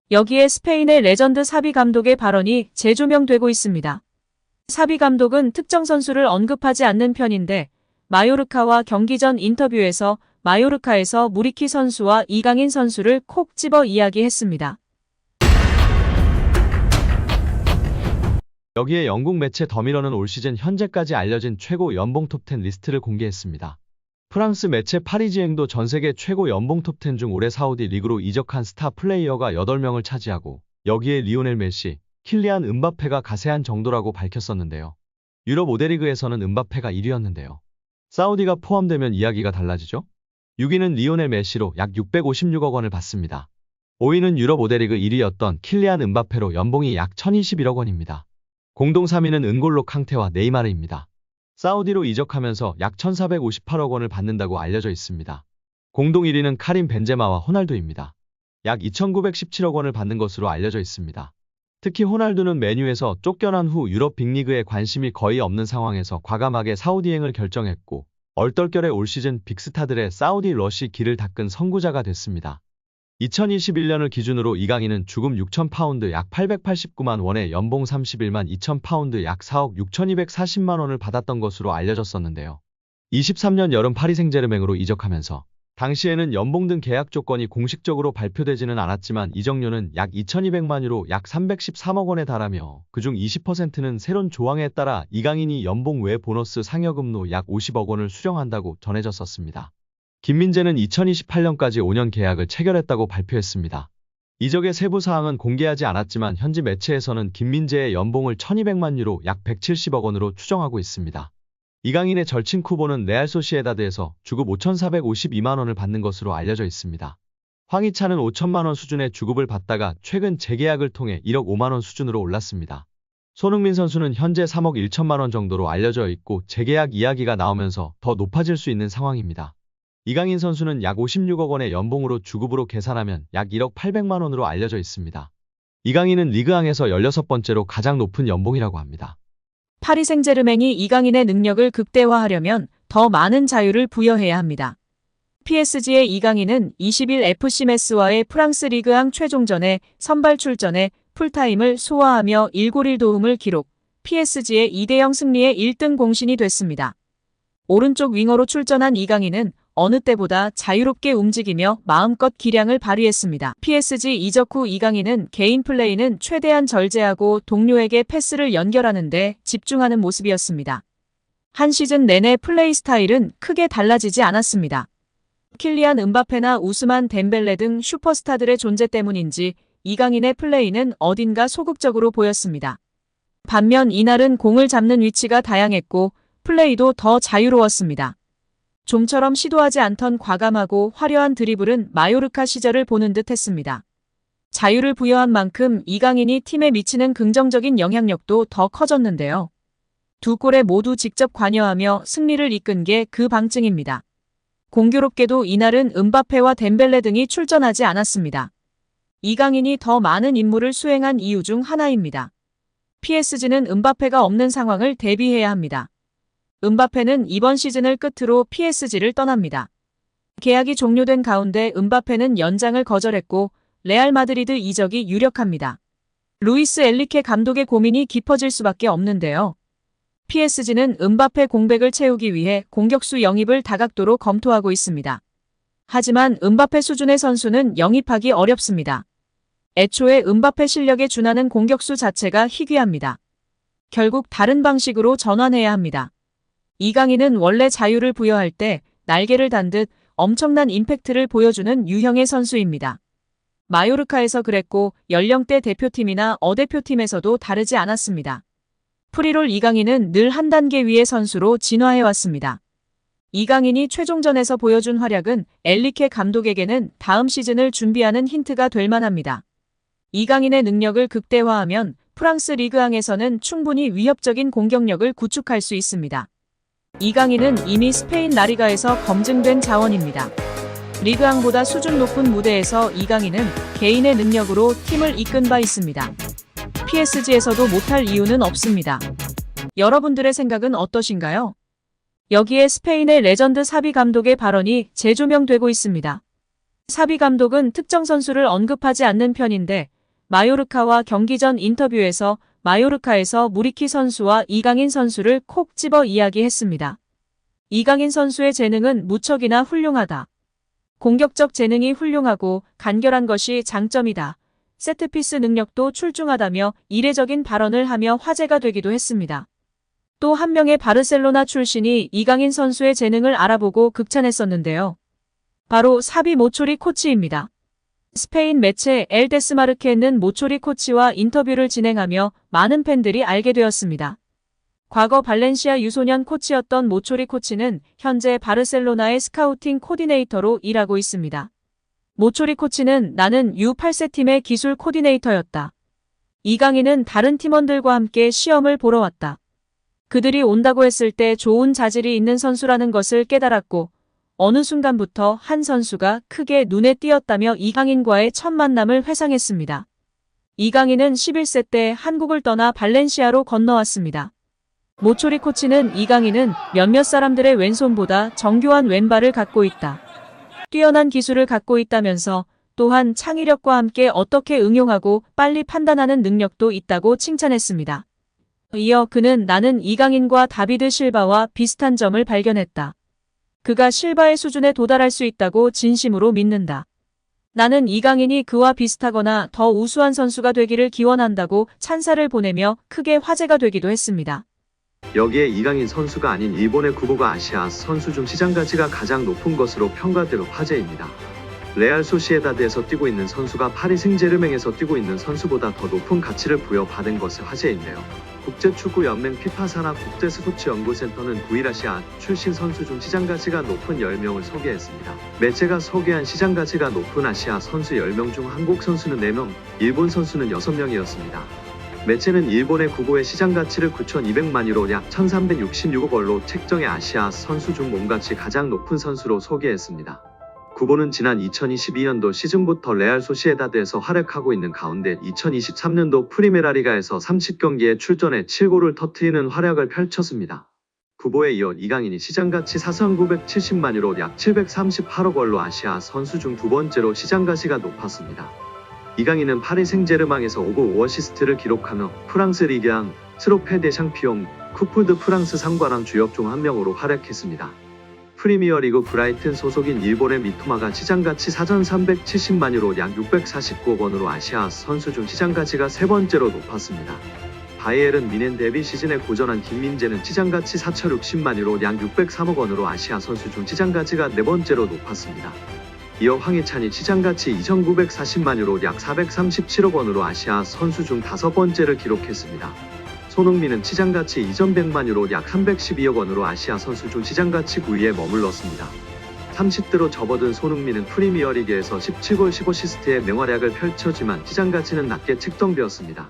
여기에 스페인의 레전드 사비 감독의 발언이 재조명되고 있습니다. 사비 감독은 특정 선수를 언급하지 않는 편인데 마요르카와 경기 전 인터뷰에서 마요르카에서 무리키 선수와 이강인 선수를 콕 집어 이야기했습니다. 여기에 영국 매체 더미러는 올 시즌 현재까지 알려진 최고 연봉 톱10 리스트를 공개했습니다. 프랑스 매체 파리지앵도 전세계 최고 연봉 톱10 중 올해 사우디 리그로 이적한 스타 플레이어가 8명을 차지하고 여기에 리오넬 메시, 킬리안 음바페가 가세한 정도라고 밝혔었는데요. 유럽 5대 리그에서는 음바페가 1위였는데요. 사우디가 포함되면 이야기가 달라지죠? 6위는 리오넬 메시로 약 656억 원을 받습니다. 5위는 유럽 5대 리그 1위였던 킬리안 음바페로 연봉이 약 1021억 원입니다. 공동 3위는 은골로 캉테와 네이마르입니다. 사우디로 이적하면서 약 1458억 원을 받는다고 알려져 있습니다. 공동 1위는 카림 벤제마와 호날두입니다. 약 2917억 원을 받는 것으로 알려져 있습니다. 특히 호날두는 맨유에서 쫓겨난 후 유럽 빅리그에 관심이 거의 없는 상황에서 과감하게 사우디행을 결정했고 얼떨결에 올 시즌 빅스타들의 사우디 러시 길을 닦은 선구자가 됐습니다. 2021년을 기준으로 이강인은 주금 6,000파운드 약 889만 원에 연봉 31만 2,000파운드 약 4억 6,240만 원을 받았던 것으로 알려졌었는데요. 23년 여름 파리 생제르맹으로 이적하면서 당시에는 연봉 등 계약 조건이 공식적으로 발표되지는 않았지만 이적료는 약 2,200만 유로 약 313억 원에 달하며 그중 20%는 새로운 조항에 따라 이강인이 연봉 외 보너스 상여금로 약 50억 원을 수령한다고 전해졌었습니다. 김민재는 2028년까지 5년 계약을 체결했다고 발표했습니다. 이적의 세부 사항은 공개하지 않았지만 현지 매체에서는 김민재의 연봉을 1,200만 유로 약 170억 원으로 추정하고 있습니다. 이강인의 절친 쿠보는 레알 소시에다드에서 주급 5,452만 원을 받는 것으로 알려져 있습니다. 황희찬은 5천만 원 수준의 주급을 받다가 최근 재계약을 통해 1억 5만 원 수준으로 올랐습니다. 손흥민 선수는 현재 3억 1천만 원 정도로 알려져 있고 재계약 이야기가 나오면서 더 높아질 수 있는 상황입니다. 이강인 선수는 약 56억 원의 연봉으로 주급으로 계산하면 약 1억 800만 원으로 알려져 있습니다. 이강인은 리그앙에서 16번째로 가장 높은 연봉이라고 합니다. 파리 생제르맹이 이강인의 능력을 극대화하려면 더 많은 자유를 부여해야 합니다. PSG의 이강인은 20일 FC 메스와의 프랑스 리그앙 최종전에 선발 출전해 풀타임을 소화하며 1골 1도움을 기록, PSG의 2대0 승리의 1등 공신이 됐습니다. 오른쪽 윙어로 출전한 이강인은 어느 때보다 자유롭게 움직이며 마음껏 기량을 발휘했습니다. PSG 이적 후 이강인은 개인 플레이는 최대한 절제하고 동료에게 패스를 연결하는 데 집중하는 모습이었습니다. 한 시즌 내내 플레이 스타일은 크게 달라지지 않았습니다. 킬리안 음바페나 우스만 덴벨레 등 슈퍼스타들의 존재 때문인지 이강인의 플레이는 어딘가 소극적으로 보였습니다. 반면 이날은 공을 잡는 위치가 다양했고 플레이도 더 자유로웠습니다. 좀처럼 시도하지 않던 과감하고 화려한 드리블은 마요르카 시절을 보는 듯 했습니다. 자유를 부여한 만큼 이강인이 팀에 미치는 긍정적인 영향력도 더 커졌는데요. 두 골에 모두 직접 관여하며 승리를 이끈 게 그 방증입니다. 공교롭게도 이날은 음바페와 덴벨레 등이 출전하지 않았습니다. 이강인이 더 많은 임무를 수행한 이유 중 하나입니다. PSG는 음바페가 없는 상황을 대비해야 합니다. 음바페는 이번 시즌을 끝으로 PSG를 떠납니다. 계약이 종료된 가운데 음바페는 연장을 거절했고 레알 마드리드 이적이 유력합니다. 루이스 엔리케 감독의 고민이 깊어질 수밖에 없는데요. PSG는 음바페 공백을 채우기 위해 공격수 영입을 다각도로 검토하고 있습니다. 하지만 음바페 수준의 선수는 영입하기 어렵습니다. 애초에 음바페 실력에 준하는 공격수 자체가 희귀합니다. 결국 다른 방식으로 전환해야 합니다. 이강인은 원래 자유를 부여할 때 날개를 단 듯 엄청난 임팩트를 보여주는 유형의 선수입니다. 마요르카에서 그랬고 연령대 대표팀이나 어대표팀에서도 다르지 않았습니다. 프리롤 이강인은 늘 한 단계 위의 선수로 진화해왔습니다. 이강인이 최종전에서 보여준 활약은 엔리케 감독에게는 다음 시즌을 준비하는 힌트가 될 만합니다. 이강인의 능력을 극대화하면 프랑스 리그앙에서는 충분히 위협적인 공격력을 구축할 수 있습니다. 이강인은 이미 스페인 라리가에서 검증된 자원입니다. 리그앙보다 수준 높은 무대에서 이강인은 개인의 능력으로 팀을 이끈 바 있습니다. PSG에서도 못할 이유는 없습니다. 여러분들의 생각은 어떠신가요? 여기에 스페인의 레전드 사비 감독의 발언이 재조명되고 있습니다. 사비 감독은 특정 선수를 언급하지 않는 편인데 마요르카와 경기 전 인터뷰에서 마요르카에서 무리키 선수와 이강인 선수를 콕 집어 이야기했습니다. 이강인 선수의 재능은 무척이나 훌륭하다. 공격적 재능이 훌륭하고 간결한 것이 장점이다. 세트피스 능력도 출중하다며 이례적인 발언을 하며 화제가 되기도 했습니다. 또 한 명의 바르셀로나 출신이 이강인 선수의 재능을 알아보고 극찬했었는데요. 바로 사비 모초리 코치입니다. 스페인 매체 엘 데스마르케는 모초리 코치와 인터뷰를 진행하며 많은 팬들이 알게 되었습니다. 과거 발렌시아 유소년 코치였던 모초리 코치는 현재 바르셀로나의 스카우팅 코디네이터로 일하고 있습니다. 모초리 코치는 나는 U8세 팀의 기술 코디네이터였다. 이강인은 다른 팀원들과 함께 시험을 보러 왔다. 그들이 온다고 했을 때 좋은 자질이 있는 선수라는 것을 깨달았고 어느 순간부터 한 선수가 크게 눈에 띄었다며 이강인과의 첫 만남을 회상했습니다. 이강인은 11세 때 한국을 떠나 발렌시아로 건너왔습니다. 모초리 코치는 이강인은 몇몇 사람들의 왼손보다 정교한 왼발을 갖고 있다. 뛰어난 기술을 갖고 있다면서 또한 창의력과 함께 어떻게 응용하고 빨리 판단하는 능력도 있다고 칭찬했습니다. 이어 그는 나는 이강인과 다비드 실바와 비슷한 점을 발견했다. 그가 실바의 수준에 도달할 수 있다고 진심으로 믿는다. 나는 이강인이 그와 비슷하거나 더 우수한 선수가 되기를 기원한다고 찬사를 보내며 크게 화제가 되기도 했습니다. 여기에 이강인 선수가 아닌 일본의 구보가 아시아 선수 중 시장 가치가 가장 높은 것으로 평가되어 화제입니다. 레알 소시에다드에서 뛰고 있는 선수가 파리 생제르맹에서 뛰고 있는 선수보다 더 높은 가치를 부여받은 것이 화제인데요. 국제축구연맹 피파 산하 국제스포츠연구센터는 9일 아시아 출신 선수 중 시장 가치가 높은 10명을 소개했습니다. 매체가 소개한 시장 가치가 높은 아시아 선수 10명 중 한국 선수는 4명, 일본 선수는 6명이었습니다. 매체는 일본의 구보의 시장 가치를 9,200만 유로 약 1,366억 원로 책정해 아시아 선수 중 몸가치 가장 높은 선수로 소개했습니다. 구보는 지난 2022년도 시즌부터 레알 소시에다드에서 활약하고 있는 가운데 2023년도 프리메라리가에서 30경기에 출전해 7골을 터뜨리는 활약을 펼쳤습니다. 구보에 이어 이강인이 시장가치 4,970만 유로 약 738억 원로 아시아 선수 중 두 번째로 시장가치가 높았습니다. 이강인은 파리 생제르맹에서 5골 5어시스트를 기록하며 프랑스 리그앙, 트로페 대 샹피용, 쿠프 드 프랑스 상관왕 주역 중 한 명으로 활약했습니다. 프리미어리그 브라이튼 소속인 일본의 미토마가 시장가치 4,370만 유로 약 649억 원으로 아시아 선수 중 시장가치가 세 번째로 높았습니다. 바이에른 미넨 데뷔 시즌에 고전한 김민재는 시장가치 4,060만 유로 약 603억 원으로 아시아 선수 중 시장가치가 네 번째로 높았습니다. 이어 황희찬이 시장가치 2,940만 유로 약 437억 원으로 아시아 선수 중 다섯 번째를 기록했습니다. 손흥민은 시장가치 2,100만 유로 약 312억 원으로 아시아 선수 중 시장가치 9위에 머물렀습니다. 30대로 접어든 손흥민은 프리미어리그에서 17골 15어시스트의 맹활약을 펼쳤지만 시장가치는 낮게 책정되었습니다.